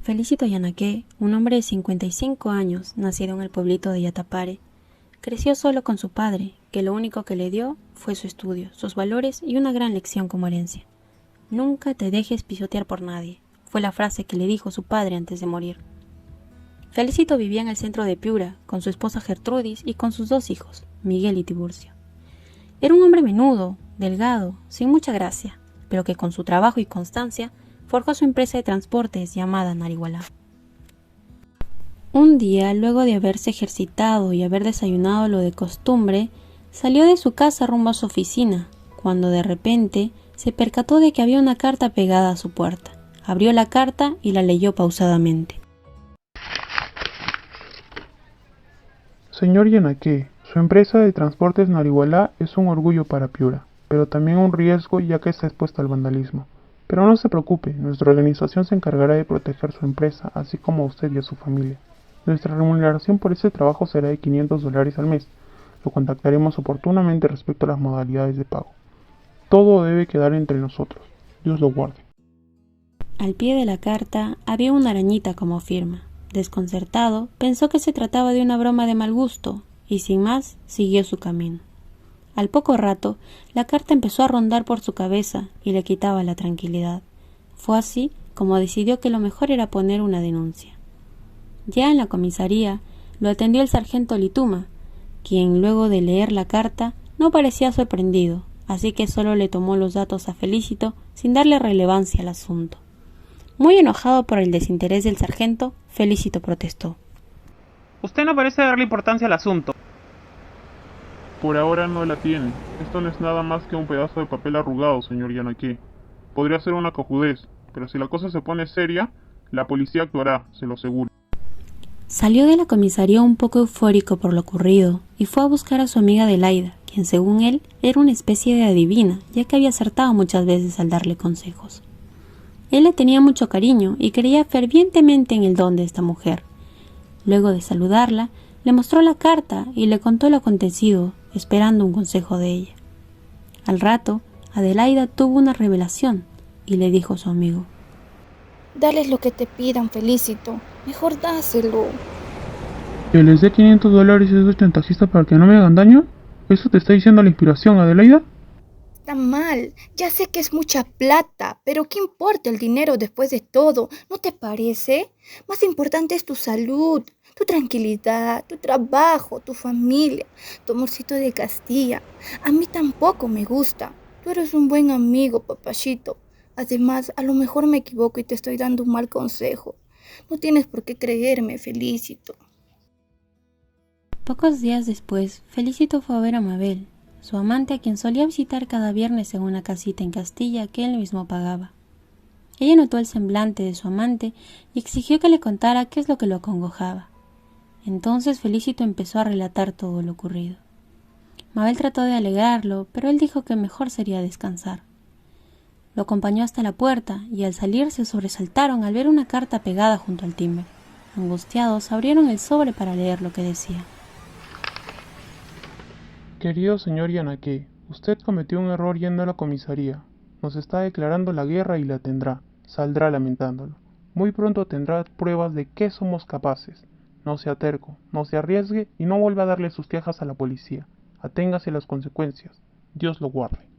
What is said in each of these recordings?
Felicito Yanaque, un hombre de 55 años, nacido en el pueblito de Yatapare, creció solo con su padre, que lo único que le dio fue su estudio, sus valores y una gran lección como herencia. Nunca te dejes pisotear por nadie, fue la frase que le dijo su padre antes de morir. Felicito vivía en el centro de Piura, con su esposa Gertrudis y con sus 2 hijos, Miguel y Tiburcio. Era un hombre menudo, delgado, sin mucha gracia, pero que con su trabajo y constancia forjó su empresa de transportes llamada Narihualá. Un día, luego de haberse ejercitado y haber desayunado lo de costumbre, salió de su casa rumbo a su oficina, cuando de repente se percató de que había una carta pegada a su puerta. Abrió la carta y la leyó pausadamente. Señor Yanaque, su empresa de transportes Narihualá es un orgullo para Piura, pero también un riesgo ya que está expuesta al vandalismo. Pero no se preocupe, nuestra organización se encargará de proteger su empresa, así como a usted y a su familia. Nuestra remuneración por ese trabajo será de $500 al mes. Lo contactaremos oportunamente respecto a las modalidades de pago. Todo debe quedar entre nosotros. Dios lo guarde. Al pie de la carta había una arañita como firma. Desconcertado, pensó que se trataba de una broma de mal gusto, y sin más, siguió su camino. Al poco rato, la carta empezó a rondar por su cabeza y le quitaba la tranquilidad. Fue así como decidió que lo mejor era poner una denuncia. Ya en la comisaría, lo atendió el sargento Lituma, quien luego de leer la carta no parecía sorprendido, así que solo le tomó los datos a Felicito sin darle relevancia al asunto. Muy enojado por el desinterés del sargento, Felicito protestó. Usted no parece darle importancia al asunto. Por ahora no la tiene. Esto no es nada más que un pedazo de papel arrugado, señor Yanaque. Podría ser una cojudez, pero si la cosa se pone seria, la policía actuará, se lo aseguro. Salió de la comisaría un poco eufórico por lo ocurrido y fue a buscar a su amiga Adelaida, quien según él era una especie de adivina, ya que había acertado muchas veces al darle consejos. Él le tenía mucho cariño y creía fervientemente en el don de esta mujer. Luego de saludarla, le mostró la carta y le contó lo acontecido, esperando un consejo de ella. Al rato, Adelaida tuvo una revelación y le dijo a su amigo: Dales lo que te pidan, Felicito. Mejor dáselo. ¿Que les dé $500 a esos chantajistas para que no me hagan daño? ¿Eso te está diciendo la inspiración, Adelaida? Está mal. Ya sé que es mucha plata, pero ¿qué importa el dinero después de todo? ¿No te parece? Más importante es tu salud, tu tranquilidad, tu trabajo, tu familia, tu amorcito de Castilla. A mí tampoco me gusta. Tú eres un buen amigo, papachito. Además, a lo mejor me equivoco y te estoy dando un mal consejo. No tienes por qué creerme, Felicito. Pocos días después, Felicito fue a ver a Mabel, su amante, a quien solía visitar cada viernes en una casita en Castilla que él mismo pagaba. Ella notó el semblante de su amante y exigió que le contara qué es lo que lo acongojaba. Entonces Felicito empezó a relatar todo lo ocurrido. Mabel trató de alegrarlo, pero él dijo que mejor sería descansar. Lo acompañó hasta la puerta y al salir se sobresaltaron al ver una carta pegada junto al timbre. Angustiados, abrieron el sobre para leer lo que decía. Querido señor Yanaque, usted cometió un error yendo a la comisaría. Nos está declarando la guerra y la tendrá. Saldrá lamentándolo. Muy pronto tendrá pruebas de qué somos capaces. No sea terco, no se arriesgue y no vuelva a darle sus quejas a la policía. Aténgase a las consecuencias. Dios lo guarde.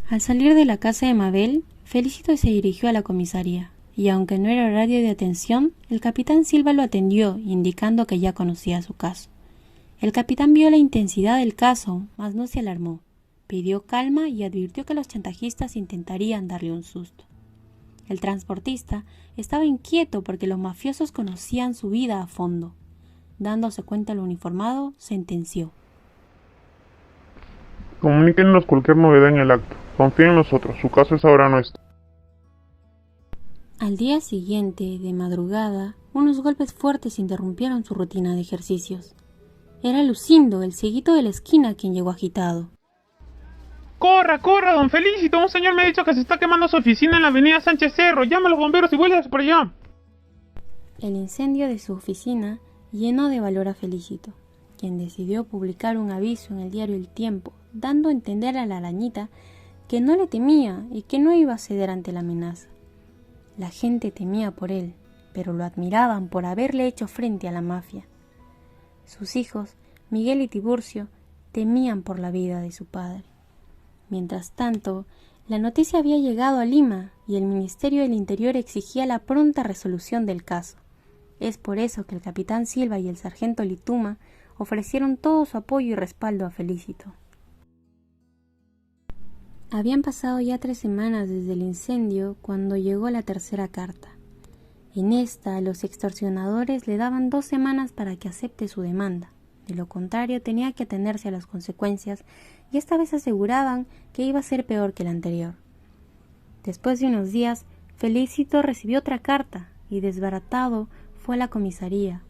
Al salir de la casa de Mabel, Felicito se dirigió a la comisaría, y aunque no era horario de atención, el capitán Silva lo atendió, indicando que ya conocía su caso. El capitán vio la intensidad del caso, mas no se alarmó. Pidió calma y advirtió que los chantajistas intentarían darle un susto. El transportista estaba inquieto porque los mafiosos conocían su vida a fondo. Dándose cuenta el uniformado, sentenció: Comuníquenos cualquier novedad en el acto. Confíen en nosotros, su caso es ahora nuestro. Al día siguiente, de madrugada, unos golpes fuertes interrumpieron su rutina de ejercicios. Era Lucindo, el cieguito de la esquina, quien llegó agitado. ¡Corra, corra, don Felicito! Un señor me ha dicho que se está quemando su oficina en la avenida Sánchez Cerro. Llama a los bomberos y vuélvase por allá. El incendio de su oficina llenó de valor a Felicito, quien decidió publicar un aviso en el diario El Tiempo, dando a entender a la arañita que no le temía y que no iba a ceder ante la amenaza. La gente temía por él, pero lo admiraban por haberle hecho frente a la mafia. Sus hijos, Miguel y Tiburcio, temían por la vida de su padre. Mientras tanto, la noticia había llegado a Lima y el Ministerio del Interior exigía la pronta resolución del caso. Es por eso que el capitán Silva y el sargento Lituma ofrecieron todo su apoyo y respaldo a Felicito. Habían pasado ya 3 semanas desde el incendio cuando llegó la tercera carta. En esta, los extorsionadores le daban 2 semanas para que acepte su demanda. De lo contrario, tenía que atenerse a las consecuencias y esta vez aseguraban que iba a ser peor que la anterior. Después de unos días, Felicito recibió otra carta y, desbaratado, fue a la comisaría.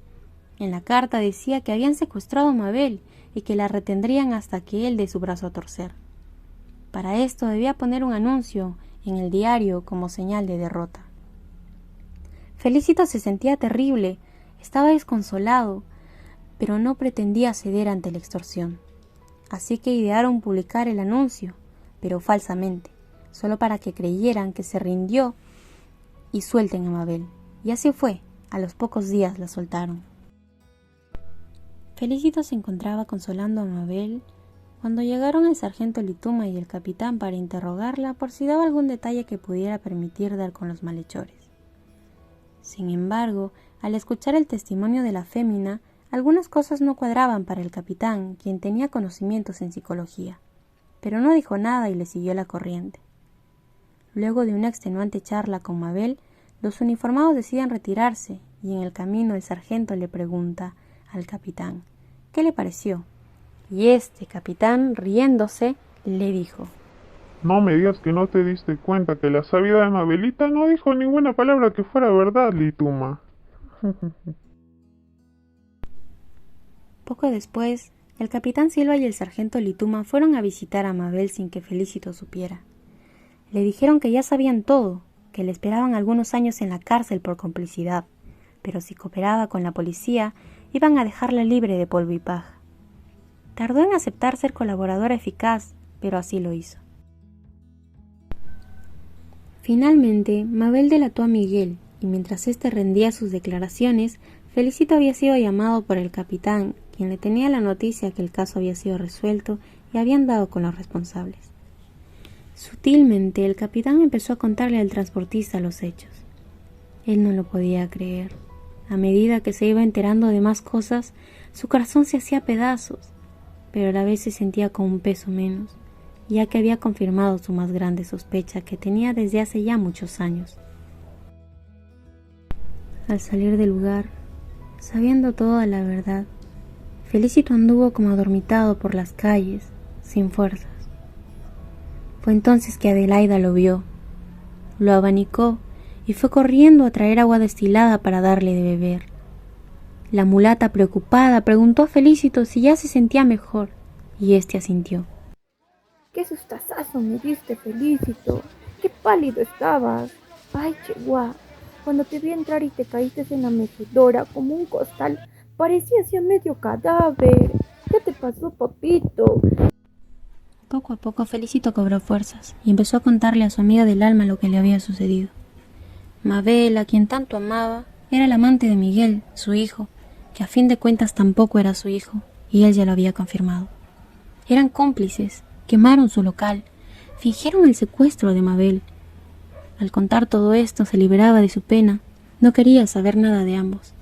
En la carta decía que habían secuestrado a Mabel y que la retendrían hasta que él dé su brazo a torcer. Para esto debía poner un anuncio en el diario como señal de derrota. Felicito se sentía terrible, estaba desconsolado, pero no pretendía ceder ante la extorsión. Así que idearon publicar el anuncio, pero falsamente, solo para que creyeran que se rindió y suelten a Mabel. Y así fue, a los pocos días la soltaron. Felicito se encontraba consolando a Mabel cuando llegaron el sargento Lituma y el capitán para interrogarla por si daba algún detalle que pudiera permitir dar con los malhechores. Sin embargo, al escuchar el testimonio de la fémina, algunas cosas no cuadraban para el capitán, quien tenía conocimientos en psicología, pero no dijo nada y le siguió la corriente. Luego de una extenuante charla con Mabel, los uniformados deciden retirarse y en el camino el sargento le pregunta al capitán ¿qué le pareció? Y este capitán, riéndose, le dijo: No me digas que no te diste cuenta que la sabida de Mabelita no dijo ninguna palabra que fuera verdad, Lituma. Poco después, el capitán Silva y el sargento Lituma fueron a visitar a Mabel sin que Felicito supiera. Le dijeron que ya sabían todo, que le esperaban algunos años en la cárcel por complicidad, pero si cooperaba con la policía, iban a dejarla libre de polvo y paja. Tardó en aceptar ser colaboradora eficaz, pero así lo hizo. Finalmente, Mabel delató a Miguel, y mientras éste rendía sus declaraciones, Felicito había sido llamado por el capitán, quien le tenía la noticia que el caso había sido resuelto y habían dado con los responsables. Sutilmente, el capitán empezó a contarle al transportista los hechos. Él no lo podía creer. A medida que se iba enterando de más cosas, su corazón se hacía pedazos, pero a la vez se sentía con un peso menos, ya que había confirmado su más grande sospecha que tenía desde hace ya muchos años. Al salir del lugar, sabiendo toda la verdad, Felicito anduvo como adormitado por las calles, sin fuerzas. Fue entonces que Adelaida lo vio, lo abanicó y fue corriendo a traer agua destilada para darle de beber. La mulata, preocupada, preguntó a Felicito si ya se sentía mejor, y éste asintió. ¡Qué sustazazo me diste, Felicito! ¡Qué pálido estabas! ¡Ay, chihuahua! Cuando te vi entrar y te caíste en la mecedora como un costal, parecías ya medio cadáver. ¿Qué te pasó, papito? Poco a poco Felicito cobró fuerzas y empezó a contarle a su amiga del alma lo que le había sucedido. Mabel, a quien tanto amaba, era el amante de Miguel, su hijo, que a fin de cuentas tampoco era su hijo, y él ya lo había confirmado. Eran cómplices, quemaron su local, fingieron el secuestro de Mabel. Al contar todo esto se liberaba de su pena, no quería saber nada de ambos.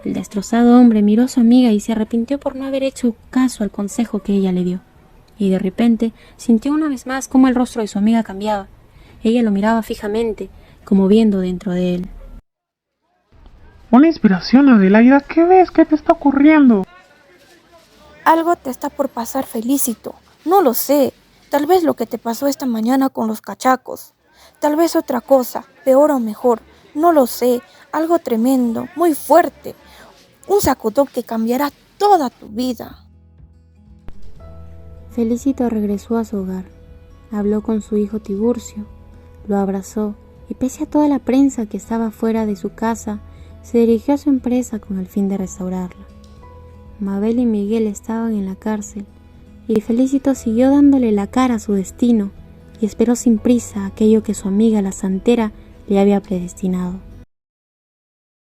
El destrozado hombre miró a su amiga y se arrepintió por no haber hecho caso al consejo que ella le dio. Y de repente sintió una vez más cómo el rostro de su amiga cambiaba. Ella lo miraba fijamente, como viendo dentro de él. Una inspiración, Adelaida. ¿Qué ves? ¿Qué te está ocurriendo? Algo te está por pasar, Felicito. No lo sé. Tal vez lo que te pasó esta mañana con los cachacos. Tal vez otra cosa, peor o mejor. No lo sé. Algo tremendo, muy fuerte. Un sacudón que cambiará toda tu vida. Felicito regresó a su hogar. Habló con su hijo Tiburcio, lo abrazó y pese a toda la prensa que estaba fuera de su casa, se dirigió a su empresa con el fin de restaurarla. Mabel y Miguel estaban en la cárcel y Felicito siguió dándole la cara a su destino y esperó sin prisa aquello que su amiga la santera le había predestinado.